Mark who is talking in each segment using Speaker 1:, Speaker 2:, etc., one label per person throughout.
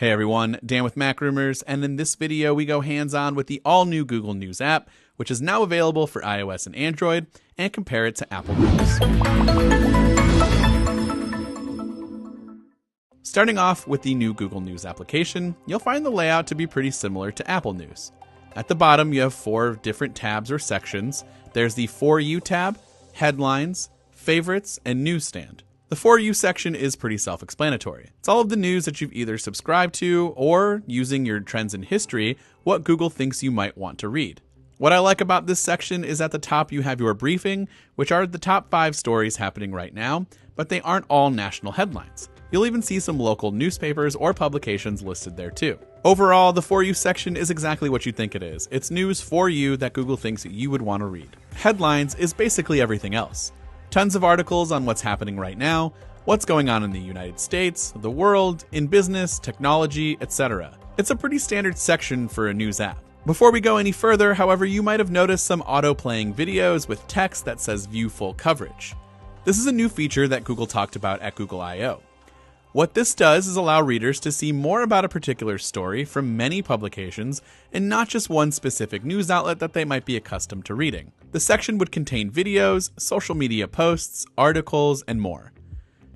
Speaker 1: Hey everyone, Dan with MacRumors, and in this video we go hands-on with the all-new Google News app, which is now available for iOS and Android, and compare it to Apple News. Starting off with the new Google News application, you'll find the layout to be pretty similar to Apple News. At the bottom you have 4 different tabs or sections. There's the For You tab, Headlines, Favorites, and Newsstand. The For You section is pretty self-explanatory. It's all of the news that you've either subscribed to or, using your trends in history, what Google thinks you might want to read. What I like about this section is at the top you have your briefing, which are the top 5 stories happening right now, but they aren't all national headlines. You'll even see some local newspapers or publications listed there too. Overall, the For You section is exactly what you think it is. It's news for you that Google thinks you would want to read. Headlines is basically everything else. Tons of articles on what's happening right now, what's going on in the United States, the world, in business, technology, etc. It's a pretty standard section for a news app. Before we go any further, however, you might have noticed some auto-playing videos with text that says View Full Coverage. This is a new feature that Google talked about at Google I/O. What this does is allow readers to see more about a particular story from many publications and not just one specific news outlet that they might be accustomed to reading. The section would contain videos, social media posts, articles, and more.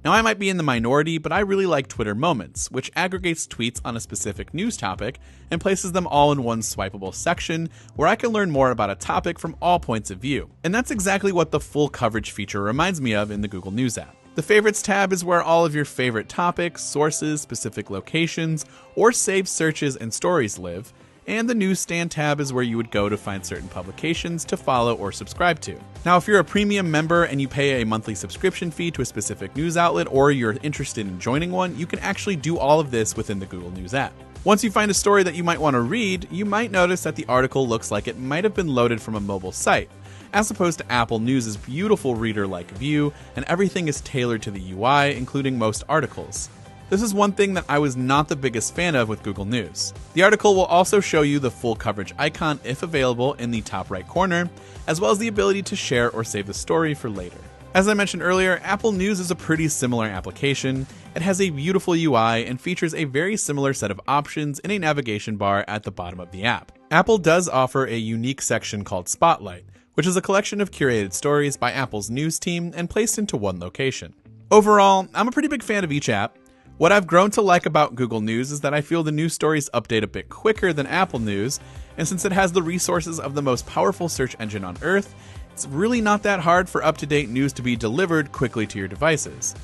Speaker 1: Now I might be in the minority, but I really like Twitter Moments, which aggregates tweets on a specific news topic and places them all in one swipeable section where I can learn more about a topic from all points of view. And that's exactly what the full coverage feature reminds me of in the Google News app. The Favorites tab is where all of your favorite topics, sources, specific locations, or saved searches and stories live, and the Newsstand tab is where you would go to find certain publications to follow or subscribe to. Now, if you're a premium member and you pay a monthly subscription fee to a specific news outlet, or you're interested in joining one, you can actually do all of this within the Google News app. Once you find a story that you might want to read, you might notice that the article looks like it might have been loaded from a mobile site, as opposed to Apple News' beautiful reader-like view, and everything is tailored to the UI, including most articles. This is one thing that I was not the biggest fan of with Google News. The article will also show you the full coverage icon if available in the top right corner, as well as the ability to share or save the story for later. As I mentioned earlier, Apple News is a pretty similar application. It has a beautiful UI and features a very similar set of options in a navigation bar at the bottom of the app. Apple does offer a unique section called Spotlight, which is a collection of curated stories by Apple's news team and placed into one location. Overall, I'm a pretty big fan of each app. What I've grown to like about Google News is that I feel the news stories update a bit quicker than Apple News, and since it has the resources of the most powerful search engine on Earth, it's really not that hard for up-to-date news to be delivered quickly to your devices.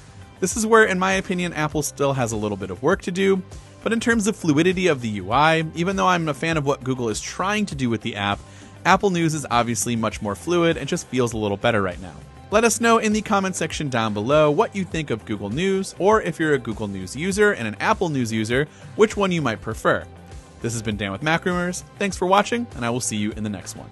Speaker 1: This is where, in my opinion, Apple still has a little bit of work to do, but in terms of fluidity of the UI, even though I'm a fan of what Google is trying to do with the app, Apple News is obviously much more fluid and just feels a little better right now. Let us know in the comment section down below what you think of Google News, or if you're a Google News user and an Apple News user, which one you might prefer. This has been Dan with MacRumors. Thanks for watching, and I will see you in the next one.